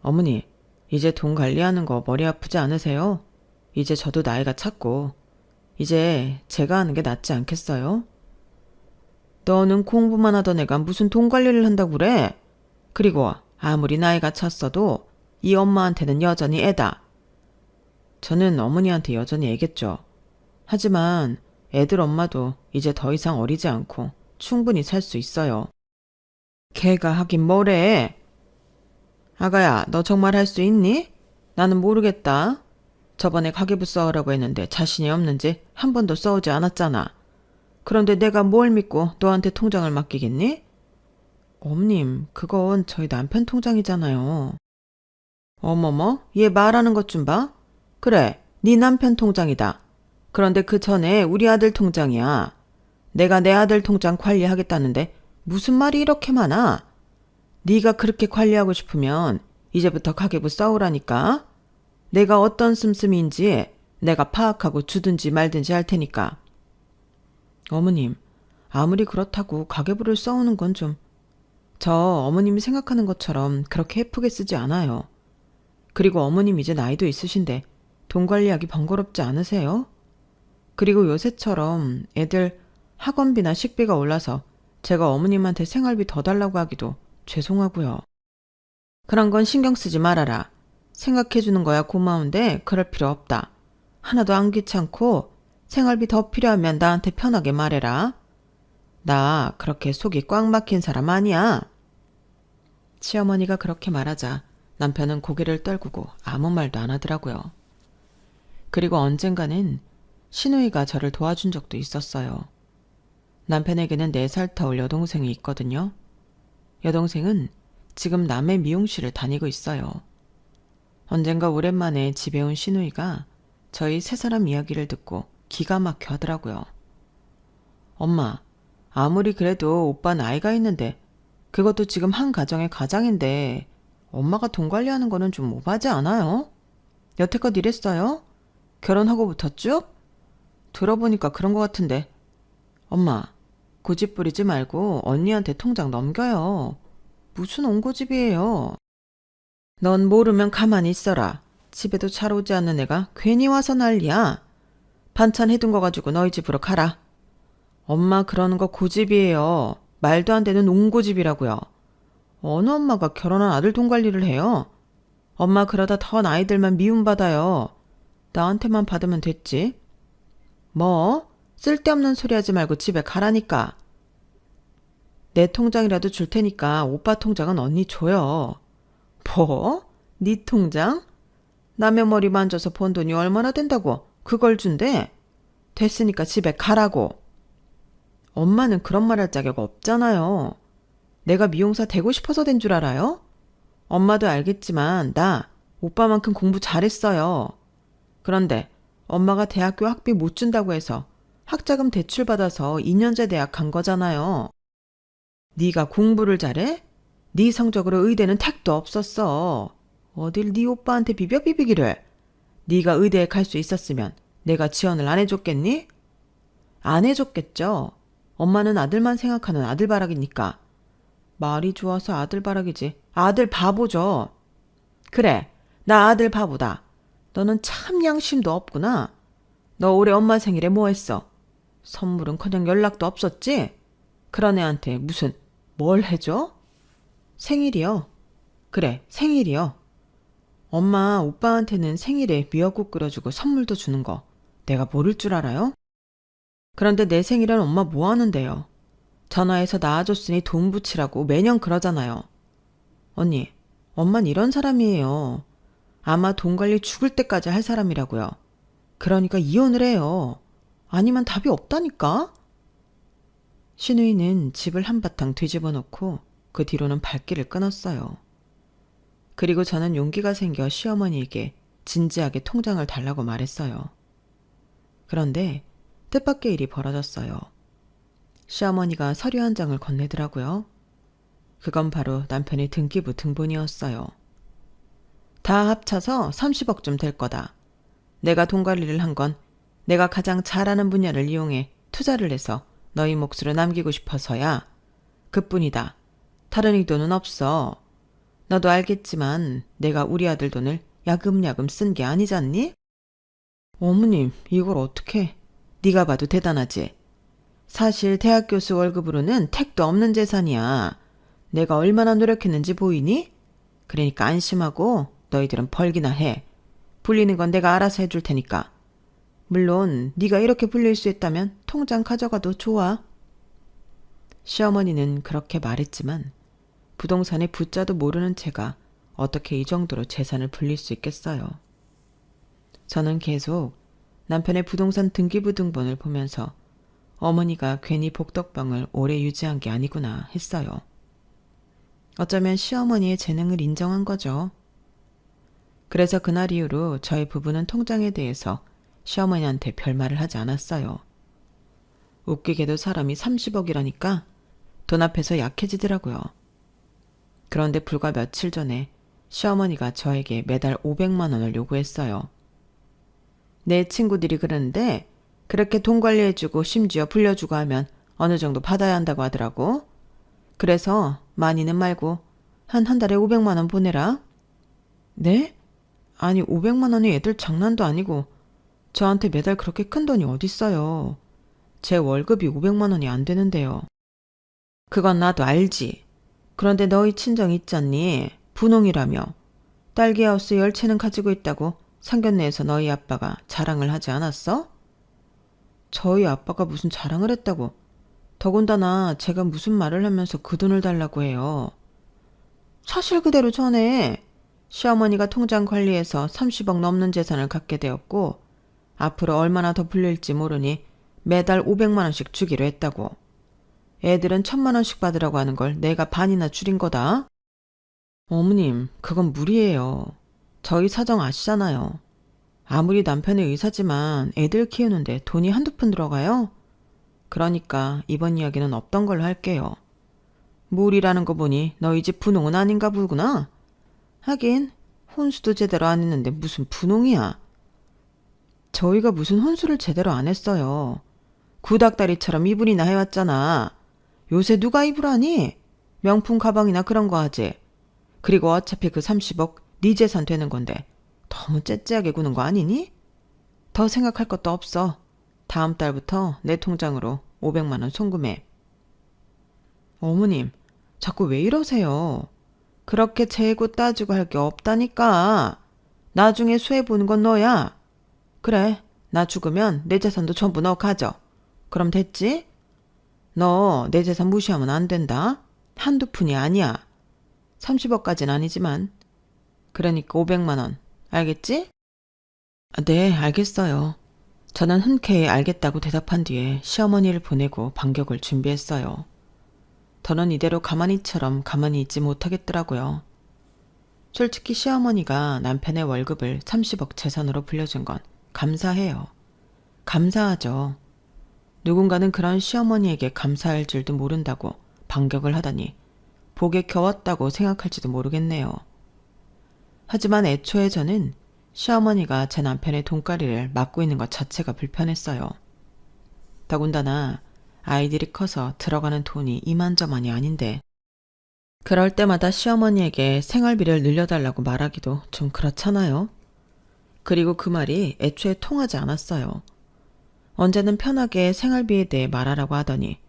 어머니, 이제 돈 관리하는 거 머리 아프지 않으세요? 이제 저도 나이가 찼고 이제 제가 하는 게 낫지 않겠어요? 너는 공부만 하던 애가 무슨 돈 관리를 한다고 그래? 그리고 아무리 나이가 찼어도 이 엄마한테는 여전히 애다. 저는 어머니한테 여전히 애겠죠. 하지만 애들 엄마도 이제 더 이상 어리지 않고 충분히 살 수 있어요. 걔가 하긴 뭐래? 아가야, 너 정말 할 수 있니? 나는 모르겠다. 저번에 가계부 써오라고 했는데 자신이 없는지 한 번도 써오지 않았잖아. 그런데 내가 뭘 믿고 너한테 통장을 맡기겠니? 어머님, 그건 저희 남편 통장이잖아요. 어머머, 얘 말하는 것 좀 봐. 그래, 네 남편 통장이다. 그런데 그 전에 우리 아들 통장이야. 내가 내 아들 통장 관리하겠다는데 무슨 말이 이렇게 많아? 네가 그렇게 관리하고 싶으면 이제부터 가계부 써오라니까. 내가 어떤 씀씀이인지 내가 파악하고 주든지 말든지 할 테니까. 어머님, 아무리 그렇다고 가계부를 써오는 건 좀... 저 어머님이 생각하는 것처럼 그렇게 예쁘게 쓰지 않아요. 그리고 어머님 이제 나이도 있으신데 돈 관리하기 번거롭지 않으세요? 그리고 요새처럼 애들 학원비나 식비가 올라서 제가 어머님한테 생활비 더 달라고 하기도 죄송하고요. 그런 건 신경 쓰지 말아라. 생각해주는 거야 고마운데 그럴 필요 없다. 하나도 안 귀찮고 생활비 더 필요하면 나한테 편하게 말해라. 나 그렇게 속이 꽉 막힌 사람 아니야. 시어머니가 그렇게 말하자 남편은 고개를 떨구고 아무 말도 안 하더라고요. 그리고 언젠가는 시누이가 저를 도와준 적도 있었어요. 남편에게는 4살 터울 여동생이 있거든요. 여동생은 지금 남의 미용실을 다니고 있어요. 언젠가 오랜만에 집에 온 시누이가 저희 3사람 이야기를 듣고 기가 막혀 하더라고요. 엄마, 아무리 그래도 오빠 나이가 있는데 그것도 지금 한 가정의 가장인데 엄마가 돈 관리하는 거는 좀 오바지 않아요? 여태껏 이랬어요? 결혼하고부터 쭉? 들어보니까 그런 것 같은데. 엄마, 고집 부리지 말고 언니한테 통장 넘겨요. 무슨 옹고집이에요. 넌 모르면 가만히 있어라. 집에도 잘 오지 않는 애가 괜히 와서 난리야. 반찬 해둔 거 가지고 너희 집으로 가라. 엄마 그러는 거 고집이에요. 말도 안 되는 옹고집이라고요. 어느 엄마가 결혼한 아들 돈 관리를 해요? 엄마 그러다 더 아이들만 미움받아요. 나한테만 받으면 됐지. 뭐? 쓸데없는 소리 하지 말고 집에 가라니까. 내 통장이라도 줄 테니까 오빠 통장은 언니 줘요. 뭐? 네 통장? 남의 머리 만져서 번 돈이 얼마나 된다고 그걸 준대? 됐으니까 집에 가라고. 엄마는 그런 말 할 자격 없잖아요. 내가 미용사 되고 싶어서 된 줄 알아요? 엄마도 알겠지만 나 오빠만큼 공부 잘했어요. 그런데 엄마가 대학교 학비 못 준다고 해서 학자금 대출받아서 2년제 대학 간 거잖아요. 네가 공부를 잘해? 네 성적으로 의대는 택도 없었어. 어딜 네 오빠한테 비비기를. 네가 의대에 갈 수 있었으면 내가 지원을 안 해줬겠니? 안 해줬겠죠. 엄마는 아들만 생각하는 아들바라기니까. 말이 좋아서 아들바라기지. 아들 바보죠. 그래, 나 아들 바보다. 너는 참 양심도 없구나. 너 올해 엄마 생일에 뭐 했어? 선물은커녕 연락도 없었지? 그런 애한테 무슨 뭘 해줘? 생일이요. 그래, 생일이요. 엄마 오빠한테는 생일에 미역국 끓여주고 선물도 주는 거 내가 모를 줄 알아요? 그런데 내 생일은 엄마 뭐 하는데요? 전화해서 낳아줬으니 돈 붙이라고 매년 그러잖아요. 언니, 엄만 이런 사람이에요. 아마 돈 관리 죽을 때까지 할 사람이라고요. 그러니까 이혼을 해요. 아니면 답이 없다니까? 시누이는 집을 한바탕 뒤집어 놓고 그 뒤로는 발길을 끊었어요. 그리고 저는 용기가 생겨 시어머니에게 진지하게 통장을 달라고 말했어요. 그런데 뜻밖의 일이 벌어졌어요. 시어머니가 서류 한 장을 건네더라고요. 그건 바로 남편의 등기부 등본이었어요. 다 합쳐서 30억쯤 될 거다. 내가 돈 관리를 한 건 내가 가장 잘하는 분야를 이용해 투자를 해서 너희 몫으로 남기고 싶어서야. 그뿐이다. 다른 의도는 없어. 너도 알겠지만 내가 우리 아들 돈을 야금야금 쓴 게 아니잖니? 어머님, 이걸 어떻게? 네가 봐도 대단하지. 사실 대학 교수 월급으로는 택도 없는 재산이야. 내가 얼마나 노력했는지 보이니? 그러니까 안심하고 너희들은 벌기나 해. 불리는 건 내가 알아서 해줄 테니까. 물론 네가 이렇게 불릴 수 있다면 통장 가져가도 좋아. 시어머니는 그렇게 말했지만 부동산의 부자도 모르는 제가 어떻게 이 정도로 재산을 불릴 수 있겠어요. 저는 계속 남편의 부동산 등기부 등본을 보면서 어머니가 괜히 복덕방을 오래 유지한 게 아니구나 했어요. 어쩌면 시어머니의 재능을 인정한 거죠. 그래서 그날 이후로 저희 부부는 통장에 대해서 시어머니한테 별말을 하지 않았어요. 웃기게도 사람이 30억이라니까 돈 앞에서 약해지더라고요. 그런데 불과 며칠 전에 시어머니가 저에게 매달 500만 원을 요구했어요. 내 친구들이 그러는데 그렇게 돈 관리해주고 심지어 불려주고 하면 어느 정도 받아야 한다고 하더라고. 그래서 많이는 말고 한 달에 500만 원 보내라. 네? 아니 500만 원이 애들 장난도 아니고 저한테 매달 그렇게 큰 돈이 어딨어요. 제 월급이 500만 원이 안 되는데요. 그건 나도 알지. 그런데 너희 친정 있잖니. 분홍이라며. 딸기하우스 10채는 가지고 있다고 상견례에서 너희 아빠가 자랑을 하지 않았어? 저희 아빠가 무슨 자랑을 했다고. 더군다나 제가 무슨 말을 하면서 그 돈을 달라고 해요. 사실 그대로 전에 시어머니가 통장 관리에서 30억 넘는 재산을 갖게 되었고 앞으로 얼마나 더 불릴지 모르니 매달 500만 원씩 주기로 했다고. 애들은 1000만 원씩 받으라고 하는 걸 내가 반이나 줄인 거다. 어머님, 그건 무리예요. 저희 사정 아시잖아요. 아무리 남편이 의사지만 애들 키우는데 돈이 한두 푼 들어가요? 그러니까 이번 이야기는 없던 걸로 할게요. 무리라는 거 보니 너희 집 분홍은 아닌가 보구나. 하긴 혼수도 제대로 안 했는데 무슨 분홍이야. 저희가 무슨 혼수를 제대로 안 했어요. 구닥다리처럼 이불이나 해왔잖아. 요새 누가 이불 하니? 명품 가방이나 그런 거 하지. 그리고 어차피 그 30억 네 재산 되는 건데 너무 째째하게 구는 거 아니니? 더 생각할 것도 없어. 다음 달부터 내 통장으로 500만 원 송금해. 어머님, 자꾸 왜 이러세요? 그렇게 재고 따지고 할 게 없다니까. 나중에 수해 보는 건 너야. 그래, 나 죽으면 내 재산도 전부 너 가져. 그럼 됐지? 너 내 재산 무시하면 안 된다. 한두 푼이 아니야. 30억까진 아니지만. 그러니까 500만 원. 알겠지? 네, 알겠어요. 저는 흔쾌히 알겠다고 대답한 뒤에 시어머니를 보내고 반격을 준비했어요. 더는 이대로 가만히처럼 가만히 있지 못하겠더라고요. 솔직히 시어머니가 남편의 월급을 30억 재산으로 불려준 건 감사해요. 감사하죠. 누군가는 그런 시어머니에게 감사할 줄도 모른다고 반격을 하다니 복에 겨웠다고 생각할지도 모르겠네요. 하지만 애초에 저는 시어머니가 제 남편의 돈가리를 막고 있는 것 자체가 불편했어요. 더군다나 아이들이 커서 들어가는 돈이 이만저만이 아닌데 그럴 때마다 시어머니에게 생활비를 늘려달라고 말하기도 좀 그렇잖아요. 그리고 그 말이 애초에 통하지 않았어요. 언제는 편하게 생활비에 대해 말하라고 하더니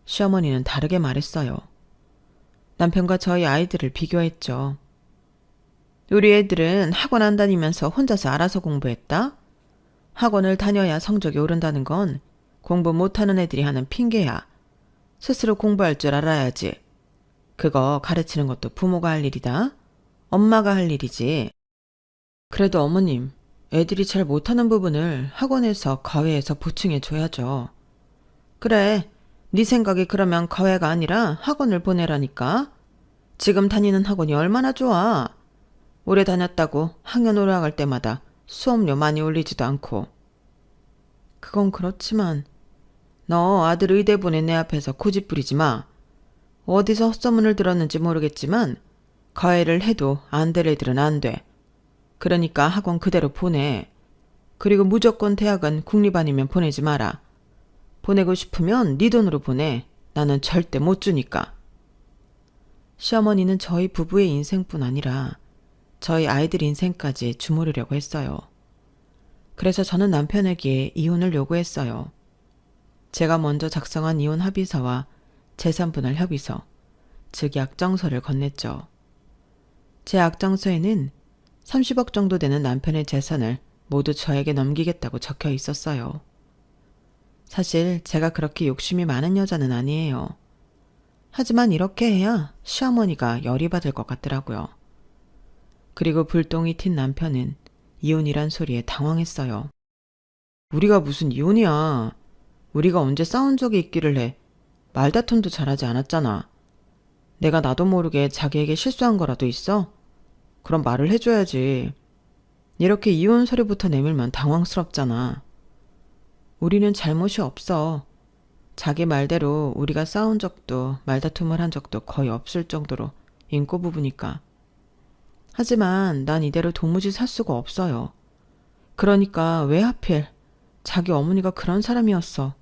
시어머니는 다르게 말했어요. 남편과 저희 아이들을 비교했죠. 우리 애들은 학원 안 다니면서 혼자서 알아서 공부했다? 학원을 다녀야 성적이 오른다는 건 공부 못하는 애들이 하는 핑계야. 스스로 공부할 줄 알아야지. 그거 가르치는 것도 부모가 할 일이다. 엄마가 할 일이지. 그래도 어머님, 애들이 잘 못하는 부분을 학원에서 과외해서 보충해 줘야죠. 그래, 네 생각이 그러면 과외가 아니라 학원을 보내라니까. 지금 다니는 학원이 얼마나 좋아. 오래 다녔다고 학년 올라갈 때마다 수업료 많이 올리지도 않고. 그건 그렇지만 너 아들 의대 보낸 내 앞에서 고집 부리지 마. 어디서 헛소문을 들었는지 모르겠지만 과외를 해도 안 될 애들은 안 돼. 그러니까 학원 그대로 보내. 그리고 무조건 대학은 국립 아니면 보내지 마라. 보내고 싶으면 네 돈으로 보내. 나는 절대 못 주니까. 시어머니는 저희 부부의 인생뿐 아니라 저희 아이들 인생까지 주무르려고 했어요. 그래서 저는 남편에게 이혼을 요구했어요. 제가 먼저 작성한 이혼 합의서와 재산분할 협의서, 즉 약정서를 건넸죠. 제 약정서에는 30억 정도 되는 남편의 재산을 모두 저에게 넘기겠다고 적혀 있었어요. 사실 제가 그렇게 욕심이 많은 여자는 아니에요. 하지만 이렇게 해야 시어머니가 열이 받을 것 같더라고요. 그리고 불똥이 튄 남편은 이혼이란 소리에 당황했어요. 우리가 무슨 이혼이야. 우리가 언제 싸운 적이 있기를 해. 말다툼도 잘하지 않았잖아. 내가 나도 모르게 자기에게 실수한 거라도 있어? 그럼 말을 해줘야지. 이렇게 이혼 소리부터 내밀면 당황스럽잖아. 우리는 잘못이 없어. 자기 말대로 우리가 싸운 적도 말다툼을 한 적도 거의 없을 정도로 인고 부부니까. 하지만 난 이대로 도무지 살 수가 없어요. 그러니까 왜 하필 자기 어머니가 그런 사람이었어.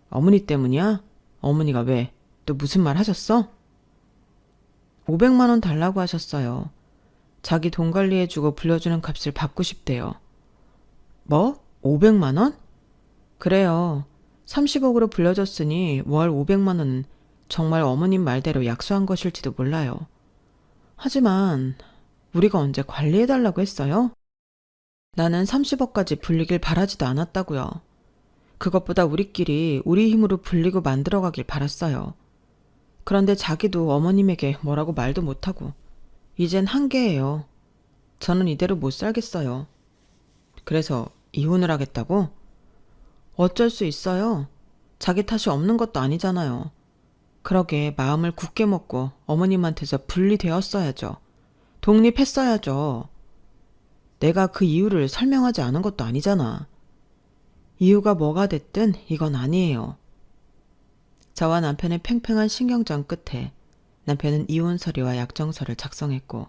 어머니 때문이야? 어머니가 왜? 또 무슨 말 하셨어? 500만 원 달라고 하셨어요. 자기 돈 관리해주고 불려주는 값을 받고 싶대요. 뭐? 500만 원? 그래요. 30억으로 불려줬으니 월 500만 원은 정말 어머님 말대로 약속한 것일지도 몰라요. 하지만 우리가 언제 관리해달라고 했어요? 나는 30억까지 불리길 바라지도 않았다고요. 그것보다 우리끼리 우리 힘으로 불리고 만들어가길 바랐어요. 그런데 자기도 어머님에게 뭐라고 말도 못하고 이젠 한계예요. 저는 이대로 못 살겠어요. 그래서 이혼을 하겠다고? 어쩔 수 있어요. 자기 탓이 없는 것도 아니잖아요. 그러게 마음을 굳게 먹고 어머님한테서 분리되었어야죠. 독립했어야죠. 내가 그 이유를 설명하지 않은 것도 아니잖아. 이유가 뭐가 됐든 이건 아니에요. 저와 남편의 팽팽한 신경전 끝에 남편은 이혼 서류와 약정서를 작성했고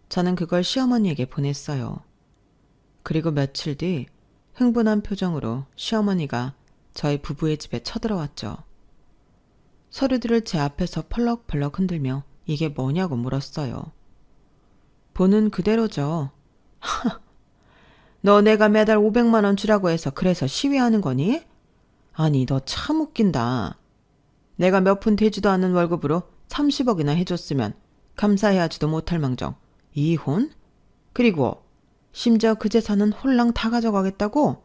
저는 그걸 시어머니에게 보냈어요. 그리고 며칠 뒤 흥분한 표정으로 시어머니가 저희 부부의 집에 쳐들어왔죠. 서류들을 제 앞에서 펄럭펄럭 흔들며 이게 뭐냐고 물었어요. 보는 그대로죠. 너 내가 매달 500만 원 주라고 해서 그래서 시위하는 거니? 아니 너 참 웃긴다. 내가 몇 푼 되지도 않는 월급으로 30억이나 해줬으면 감사해하지도 못할 망정 이혼? 그리고 심지어 그 재산은 홀랑 다 가져가겠다고?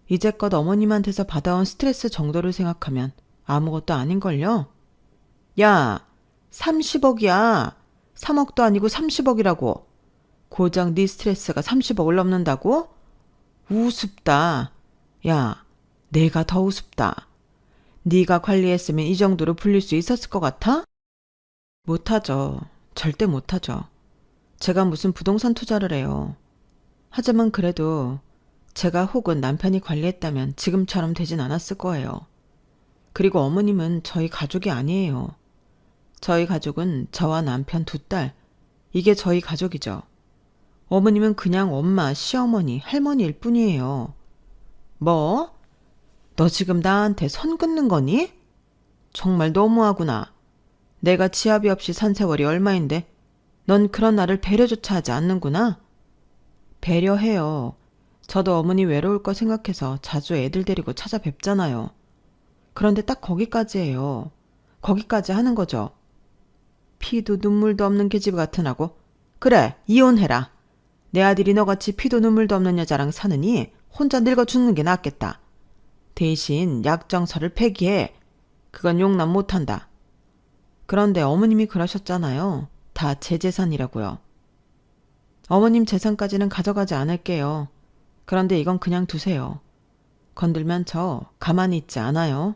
이제껏 어머님한테서 받아온 스트레스 정도를 생각하면 아무것도 아닌걸요? 야, 30억이야. 3억도 아니고 30억이라고. 고작 네 스트레스가 30억을 넘는다고? 우습다. 야, 내가 더 우습다. 네가 관리했으면 이 정도로 불릴 수 있었을 것 같아? 못하죠. 절대 못하죠. 제가 무슨 부동산 투자를 해요. 하지만 그래도 제가 혹은 남편이 관리했다면 지금처럼 되진 않았을 거예요. 그리고 어머님은 저희 가족이 아니에요. 저희 가족은 저와 남편 두 딸, 이게 저희 가족이죠. 어머님은 그냥 엄마, 시어머니, 할머니일 뿐이에요. 뭐? 너 지금 나한테 선 긋는 거니? 정말 너무하구나. 내가 지압이 없이 산 세월이 얼마인데 넌 그런 나를 배려조차 하지 않는구나. 배려해요. 저도 어머니 외로울 거 생각해서 자주 애들 데리고 찾아뵙잖아요. 그런데 딱 거기까지예요. 거기까지 하는 거죠. 피도 눈물도 없는 계집 같은 하고 그래 이혼해라. 내 아들이 너같이 피도 눈물도 없는 여자랑 사느니 혼자 늙어 죽는 게 낫겠다. 대신 약정서를 폐기해. 그건 용납 못한다. 그런데 어머님이 그러셨잖아요. 다 제 재산이라고요. 어머님 재산까지는 가져가지 않을게요. 그런데 이건 그냥 두세요. 건들면 저 가만히 있지 않아요.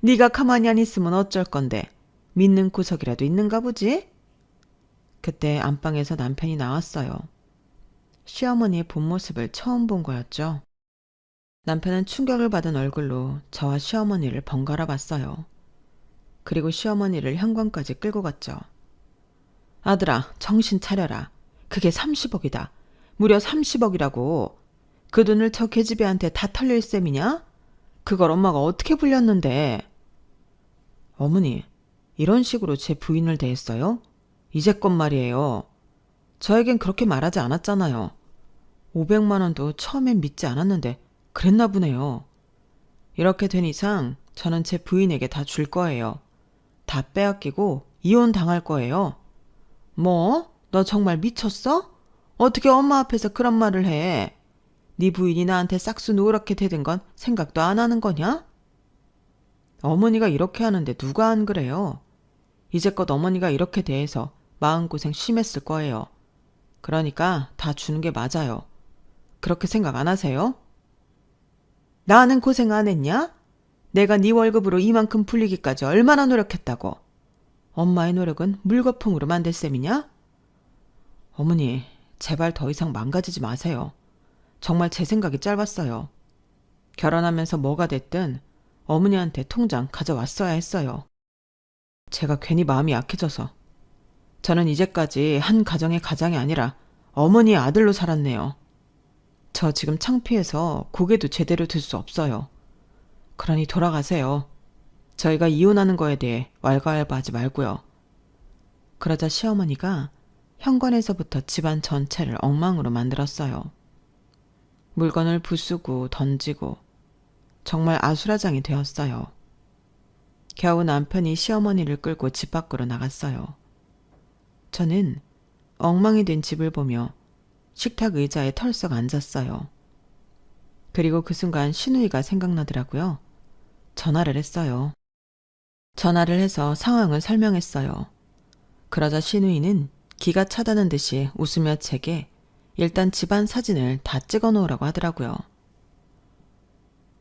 네가 가만히 안 있으면 어쩔 건데. 믿는 구석이라도 있는가 보지? 그때 안방에서 남편이 나왔어요. 시어머니의 본 모습을 처음 본 거였죠. 남편은 충격을 받은 얼굴로 저와 시어머니를 번갈아 봤어요. 그리고 시어머니를 현관까지 끌고 갔죠. 아들아, 정신 차려라. 그게 30억이다. 무려 30억이라고. 그 돈을 저 계집애한테 다 털릴 셈이냐? 그걸 엄마가 어떻게 불렸는데? 어머니, 이런 식으로 제 부인을 대했어요? 이제껏 말이에요. 저에겐 그렇게 말하지 않았잖아요. 500만 원도 처음엔 믿지 않았는데 그랬나 보네요. 이렇게 된 이상 저는 제 부인에게 다 줄 거예요. 다 빼앗기고 이혼 당할 거예요. 뭐? 너 정말 미쳤어? 어떻게 엄마 앞에서 그런 말을 해? 네 부인이 나한테 싹수 노랗게 대든 건 생각도 안 하는 거냐? 어머니가 이렇게 하는데 누가 안 그래요? 이제껏 어머니가 이렇게 대해서 마음고생 심했을 거예요. 그러니까 다 주는 게 맞아요. 그렇게 생각 안 하세요? 나는 고생 안 했냐? 내가 네 월급으로 이만큼 불리기까지 얼마나 노력했다고. 엄마의 노력은 물거품으로 만들 셈이냐? 어머니, 제발 더 이상 망가지지 마세요. 정말 제 생각이 짧았어요. 결혼하면서 뭐가 됐든 어머니한테 통장 가져왔어야 했어요. 제가 괜히 마음이 약해져서. 저는 이제까지 한 가정의 가장이 아니라 어머니의 아들로 살았네요. 저 지금 창피해서 고개도 제대로 들 수 없어요. 그러니 돌아가세요. 저희가 이혼하는 거에 대해 왈가왈부하지 말고요. 그러자 시어머니가 현관에서부터 집안 전체를 엉망으로 만들었어요. 물건을 부수고 던지고 정말 아수라장이 되었어요. 겨우 남편이 시어머니를 끌고 집 밖으로 나갔어요. 저는 엉망이 된 집을 보며 식탁 의자에 털썩 앉았어요. 그리고 그 순간 신우이가 생각나더라고요. 전화를 했어요. 전화를 해서 상황을 설명했어요. 그러자 신우이는 기가 차다는 듯이 웃으며 제게 일단 집안 사진을 다 찍어 놓으라고 하더라고요.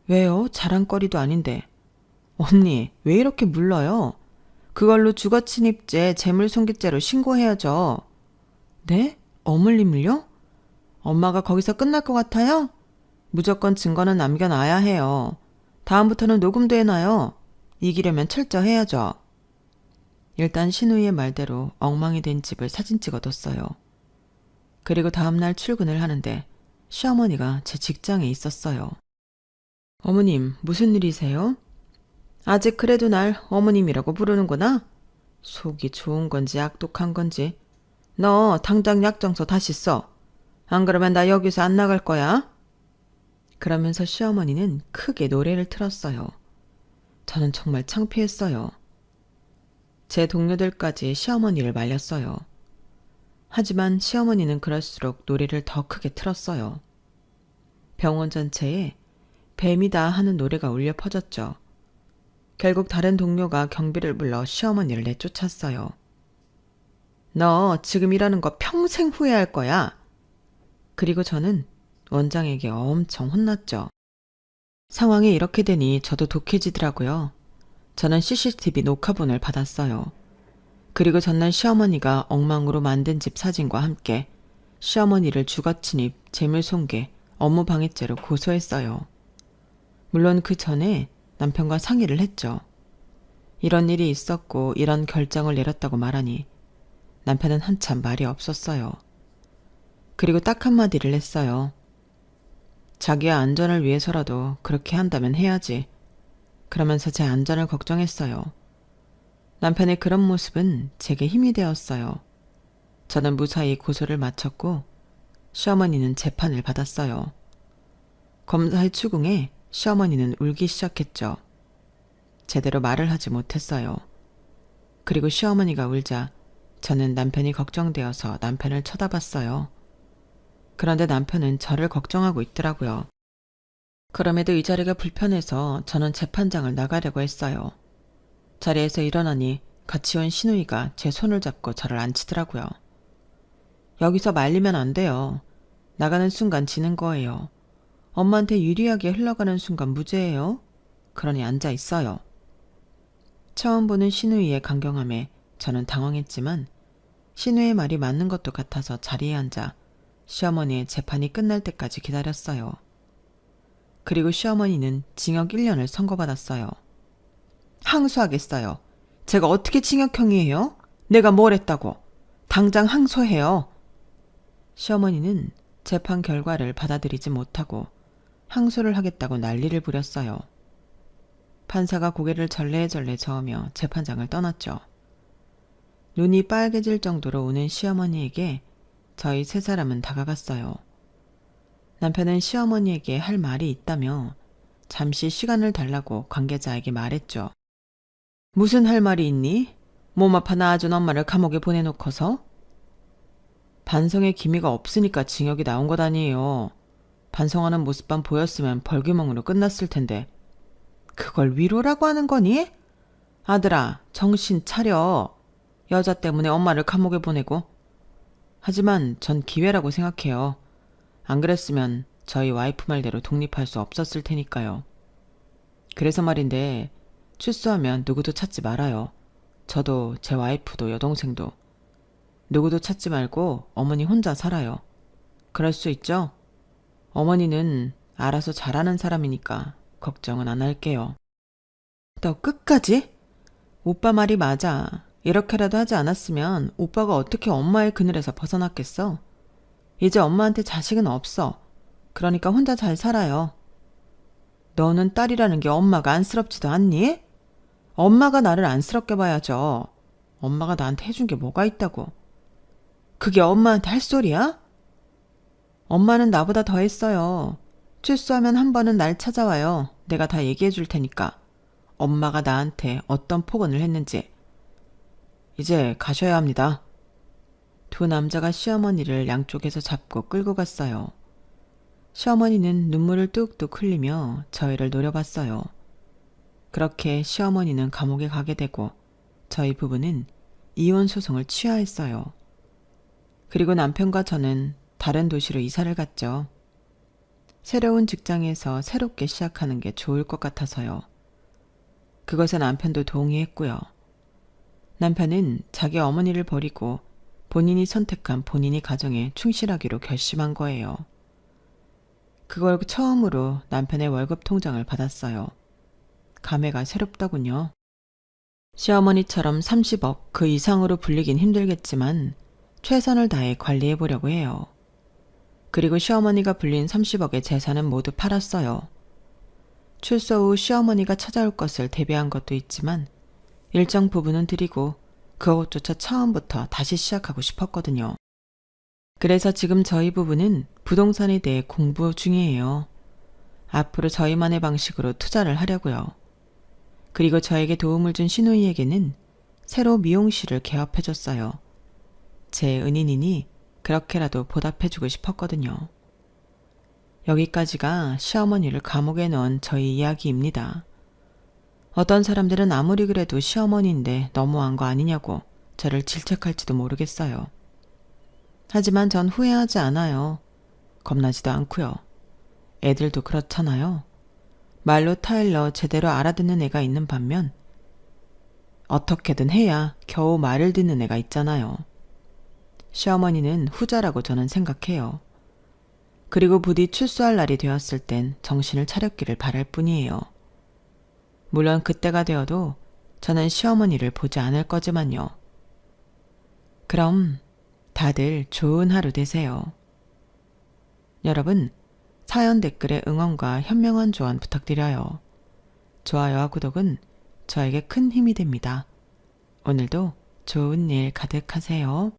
왜요? 자랑거리도 아닌데. 언니, 왜 이렇게 물러요? 그걸로 주거침입죄, 재물손괴죄로 신고해야죠. 네? 어물림을요? 엄마가 거기서 끝날 것 같아요? 무조건 증거는 남겨놔야 해요. 다음부터는 녹음도 해놔요. 이기려면 철저해야죠. 일단 신우이의 말대로 엉망이 된 집을 사진 찍어뒀어요. 그리고 다음날 출근을 하는데 시어머니가 제 직장에 있었어요. 어머님, 무슨 일이세요? 아직 그래도 날 어머님이라고 부르는구나? 속이 좋은 건지 악독한 건지. 너 당장 약정서 다시 써. 안 그러면 나 여기서 안 나갈 거야. 그러면서 시어머니는 크게 노래를 틀었어요. 저는 정말 창피했어요. 제 동료들까지 시어머니를 말렸어요. 하지만 시어머니는 그럴수록 노래를 더 크게 틀었어요. 병원 전체에 뱀이다 하는 노래가 울려 퍼졌죠. 결국 다른 동료가 경비를 불러 시어머니를 내쫓았어요. 너 지금 이러는 거 평생 후회할 거야. 그리고 저는 원장에게 엄청 혼났죠. 상황이 이렇게 되니 저도 독해지더라고요. 저는 CCTV 녹화본을 받았어요. 그리고 전날 시어머니가 엉망으로 만든 집 사진과 함께 시어머니를 주거침입, 재물손괴, 업무방해죄로 고소했어요. 물론 그 전에 남편과 상의를 했죠. 이런 일이 있었고 이런 결정을 내렸다고 말하니 남편은 한참 말이 없었어요. 그리고 딱 한마디를 했어요. 자기의 안전을 위해서라도 그렇게 한다면 해야지. 그러면서 제 안전을 걱정했어요. 남편의 그런 모습은 제게 힘이 되었어요. 저는 무사히 고소를 마쳤고 시어머니는 재판을 받았어요. 검사의 추궁에 시어머니는 울기 시작했죠. 제대로 말을 하지 못했어요. 그리고 시어머니가 울자 저는 남편이 걱정되어서 남편을 쳐다봤어요. 그런데 남편은 저를 걱정하고 있더라고요. 그럼에도 이 자리가 불편해서 저는 재판장을 나가려고 했어요. 자리에서 일어나니 같이 온 신우이가 제 손을 잡고 저를 앉히더라고요. 여기서 말리면 안 돼요. 나가는 순간 지는 거예요. 엄마한테 유리하게 흘러가는 순간 무죄예요. 그러니 앉아 있어요. 처음 보는 신우이의 강경함에 저는 당황했지만 신우의 말이 맞는 것도 같아서 자리에 앉아 시어머니의 재판이 끝날 때까지 기다렸어요. 그리고 시어머니는 징역 1년을 선고받았어요. 항소하겠어요. 제가 어떻게 징역형이에요? 내가 뭘 했다고? 당장 항소해요. 시어머니는 재판 결과를 받아들이지 못하고 항소를 하겠다고 난리를 부렸어요. 판사가 고개를 절레절레 저으며 재판장을 떠났죠. 눈이 빨개질 정도로 우는 시어머니에게 저희 세 사람은 다가갔어요. 남편은 시어머니에게 할 말이 있다며 잠시 시간을 달라고 관계자에게 말했죠. 무슨 할 말이 있니? 몸 아파 낳아준 엄마를 감옥에 보내놓고서? 반성의 기미가 없으니까 징역이 나온 것 아니에요. 반성하는 모습만 보였으면 벌규멍으로 끝났을 텐데. 그걸 위로라고 하는 거니? 아들아, 정신 차려. 여자 때문에 엄마를 감옥에 보내고. 하지만 전 기회라고 생각해요. 안 그랬으면 저희 와이프 말대로 독립할 수 없었을 테니까요. 그래서 말인데 출소하면 누구도 찾지 말아요. 저도 제 와이프도 여동생도. 누구도 찾지 말고 어머니 혼자 살아요. 그럴 수 있죠? 어머니는 알아서 잘하는 사람이니까 걱정은 안 할게요. 너 끝까지? 오빠 말이 맞아. 이렇게라도 하지 않았으면 오빠가 어떻게 엄마의 그늘에서 벗어났겠어? 이제 엄마한테 자식은 없어. 그러니까 혼자 잘 살아요. 너는 딸이라는 게 엄마가 안쓰럽지도 않니? 엄마가 나를 안쓰럽게 봐야죠. 엄마가 나한테 해준 게 뭐가 있다고. 그게 엄마한테 할 소리야? 엄마는 나보다 더 했어요. 출소하면 한 번은 날 찾아와요. 내가 다 얘기해 줄 테니까. 엄마가 나한테 어떤 폭언을 했는지. 이제 가셔야 합니다. 두 남자가 시어머니를 양쪽에서 잡고 끌고 갔어요. 시어머니는 눈물을 뚝뚝 흘리며 저희를 노려봤어요. 그렇게 시어머니는 감옥에 가게 되고 저희 부부는 이혼 소송을 취하했어요. 그리고 남편과 저는 다른 도시로 이사를 갔죠. 새로운 직장에서 새롭게 시작하는 게 좋을 것 같아서요. 그것에 남편도 동의했고요. 남편은 자기 어머니를 버리고 본인이 선택한 본인이 가정에 충실하기로 결심한 거예요. 그걸 처음으로 남편의 월급 통장을 받았어요. 감회가 새롭더군요. 시어머니처럼 30억 그 이상으로 불리긴 힘들겠지만 최선을 다해 관리해 보려고 해요. 그리고 시어머니가 불린 30억의 재산은 모두 팔았어요. 출소 후 시어머니가 찾아올 것을 대비한 것도 있지만 일정 부분은 드리고 그것조차 처음부터 다시 시작하고 싶었거든요. 그래서 지금 저희 부부는 부동산에 대해 공부 중이에요. 앞으로 저희만의 방식으로 투자를 하려고요. 그리고 저에게 도움을 준 시누이에게는 새로 미용실을 개업해줬어요. 제 은인이니 그렇게라도 보답해주고 싶었거든요. 여기까지가 시어머니를 감옥에 넣은 저희 이야기입니다. 어떤 사람들은 아무리 그래도 시어머니인데 너무한 거 아니냐고 저를 질책할지도 모르겠어요. 하지만 전 후회하지 않아요. 겁나지도 않고요. 애들도 그렇잖아요. 말로 타일러 제대로 알아듣는 애가 있는 반면 어떻게든 해야 겨우 말을 듣는 애가 있잖아요. 시어머니는 후자라고 저는 생각해요. 그리고 부디 출소할 날이 되었을 땐 정신을 차렸기를 바랄 뿐이에요. 물론 그때가 되어도 저는 시어머니를 보지 않을 거지만요. 그럼 다들 좋은 하루 되세요. 여러분, 사연 댓글에 응원과 현명한 조언 부탁드려요. 좋아요와 구독은 저에게 큰 힘이 됩니다. 오늘도 좋은 일 가득하세요.